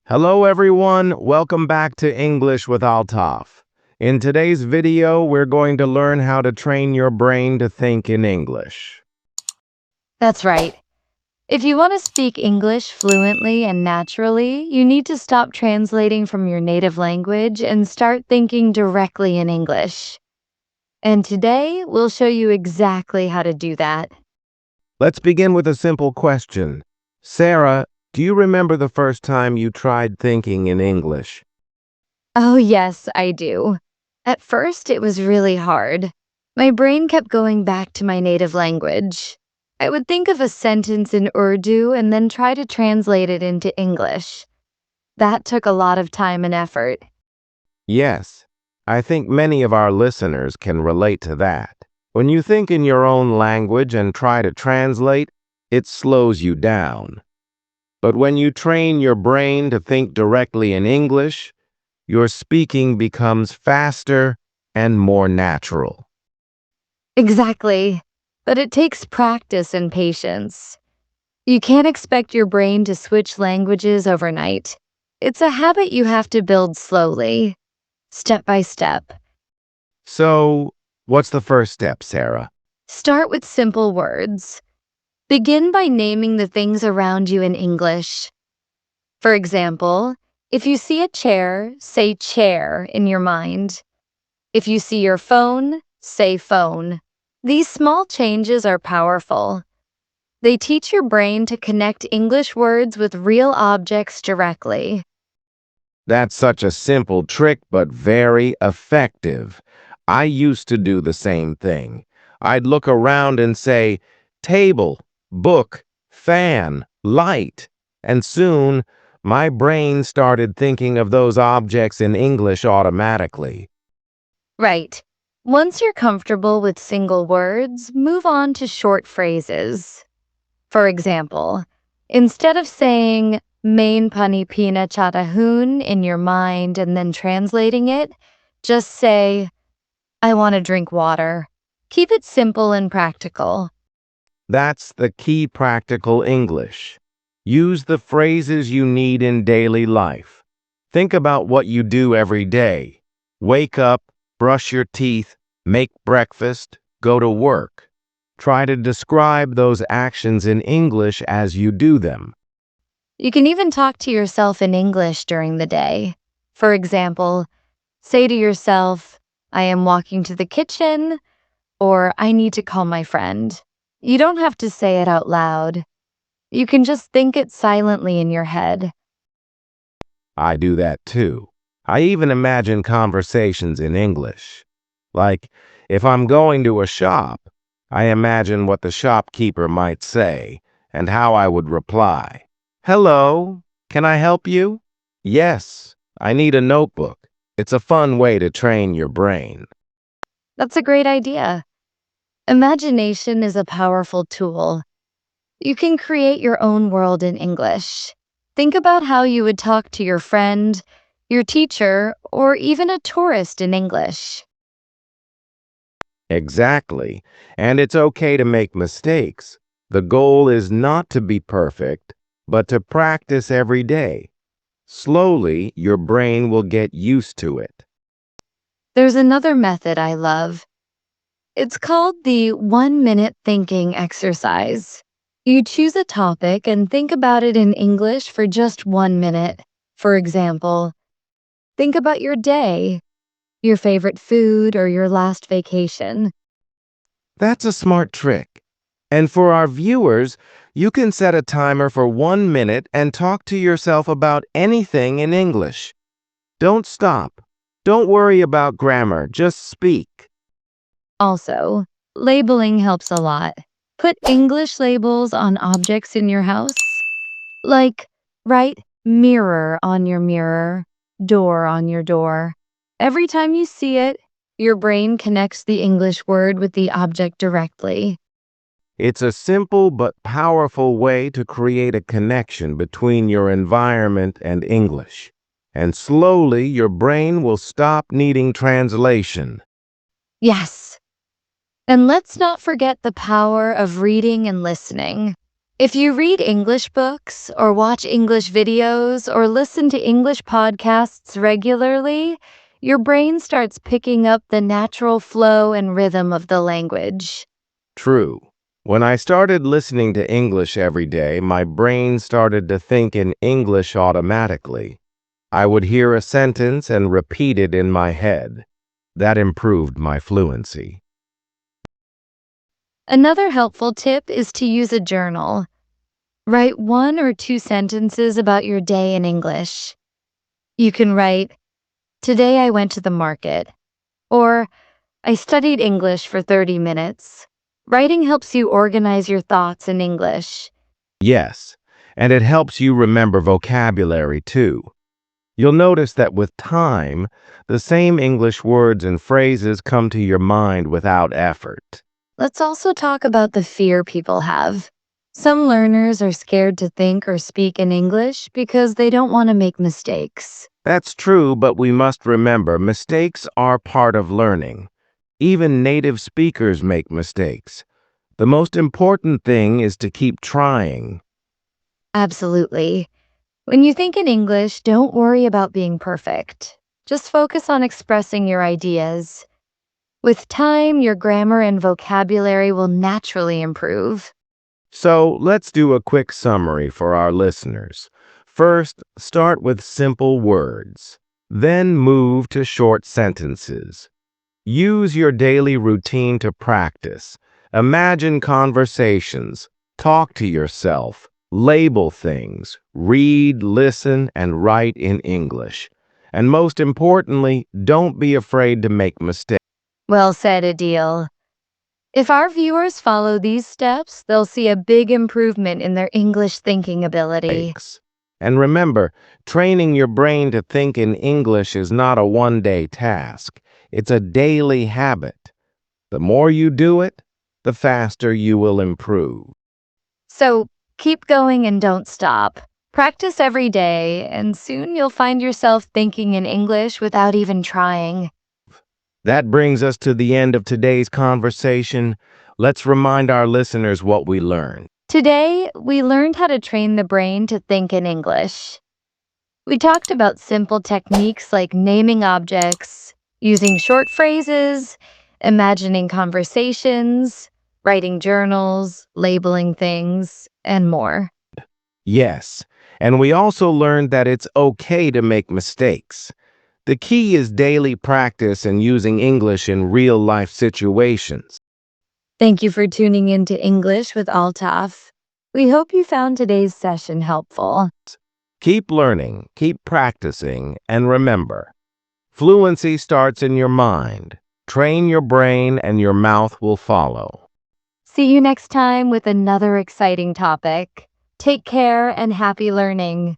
Hello everyone, welcome back to English with Altaf. In today's video, we're going to learn how to train your brain to think in English. That's right. If you want to speak English fluently and naturally, you need to stop translating from your native language and start thinking directly in English. And today, we'll show you exactly how to do that. Let's begin with a simple question. Sarah, do you remember the first time you tried thinking in English? Oh, yes, I do. At first, it was really hard. My brain kept going back to my native language. I would think of a sentence in Urdu and then try to translate it into English. That took a lot of time and effort. Yes, I think many of our listeners can relate to that. When you think in your own language and try to translate, it slows you down. But when you train your brain to think directly in English, your speaking becomes faster and more natural. Exactly. But it takes practice and patience. You can't expect your brain to switch languages overnight. It's a habit you have to build slowly, step by step. So, what's the first step, Sarah? Start with simple words. Begin by naming the things around you in English. For example, if you see a chair, say chair in your mind. If you see your phone, say phone. These small changes are powerful. They teach your brain to connect English words with real objects directly. That's such a simple trick, but very effective. I used to do the same thing. I'd look around and say, table, book, fan, light, and soon my brain started thinking of those objects in English automatically. Right. Once you're comfortable with single words, move on to short phrases. For example, instead of saying main pani pina chatahun in your mind and then translating it, just say, I want to drink water. Keep it simple and practical. That's the key practical English. Use the phrases you need in daily life. Think about what you do every day. Wake up, brush your teeth, make breakfast, go to work. Try to describe those actions in English as you do them. You can even talk to yourself in English during the day. For example, say to yourself, I am walking to the kitchen, or I need to call my friend. You don't have to say it out loud. You can just think it silently in your head. I do that too. I even imagine conversations in English. Like, if I'm going to a shop, I imagine what the shopkeeper might say and how I would reply. Hello, can I help you? Yes, I need a notebook. It's a fun way to train your brain. That's a great idea. Imagination is a powerful tool. You can create your own world in English. Think about how you would talk to your friend, your teacher, or even a tourist in English. Exactly. And it's okay to make mistakes. The goal is not to be perfect, but to practice every day. Slowly, your brain will get used to it. There's another method I love. It's called the 1-minute thinking exercise. You choose a topic and think about it in English for just 1 minute. For example, think about your day, your favorite food, or your last vacation. That's a smart trick. And for our viewers, you can set a timer for 1 minute and talk to yourself about anything in English. Don't stop. Don't worry about grammar, just speak. Also, labeling helps a lot. Put English labels on objects in your house, like write mirror on your mirror, door on your door. Every time you see it, your brain connects the English word with the object directly. It's a simple but powerful way to create a connection between your environment and English. And slowly, your brain will stop needing translation. Yes. And let's not forget the power of reading and listening. If you read English books or watch English videos or listen to English podcasts regularly, your brain starts picking up the natural flow and rhythm of the language. True. When I started listening to English every day, my brain started to think in English automatically. I would hear a sentence and repeat it in my head. That improved my fluency. Another helpful tip is to use a journal. Write 1 or 2 sentences about your day in English. You can write, "Today I went to the market," or "I studied English for 30 minutes." Writing helps you organize your thoughts in English. Yes, and it helps you remember vocabulary too. You'll notice that with time, the same English words and phrases come to your mind without effort. Let's also talk about the fear people have. Some learners are scared to think or speak in English because they don't want to make mistakes. That's true, but we must remember mistakes are part of learning. Even native speakers make mistakes. The most important thing is to keep trying. Absolutely. When you think in English, don't worry about being perfect. Just focus on expressing your ideas. With time, your grammar and vocabulary will naturally improve. So let's do a quick summary for our listeners. First, start with simple words. Then move to short sentences. Use your daily routine to practice. Imagine conversations. Talk to yourself. Label things. Read, listen, and write in English. And most importantly, don't be afraid to make mistakes. Well said, Adil. If our viewers follow these steps, they'll see a big improvement in their English thinking ability. And remember, training your brain to think in English is not a one-day task. It's a daily habit. The more you do it, the faster you will improve. So keep going and don't stop. Practice every day, and soon you'll find yourself thinking in English without even trying. That brings us to the end of today's conversation. Let's remind our listeners what we learned. Today, we learned how to train the brain to think in English. We talked about simple techniques like naming objects, using short phrases, imagining conversations, writing journals, labeling things, and more. Yes, and we also learned that it's okay to make mistakes. The key is daily practice and using English in real-life situations. Thank you for tuning in to English with Altaf. We hope you found today's session helpful. Keep learning, keep practicing, and remember, fluency starts in your mind. Train your brain and your mouth will follow. See you next time with another exciting topic. Take care and happy learning.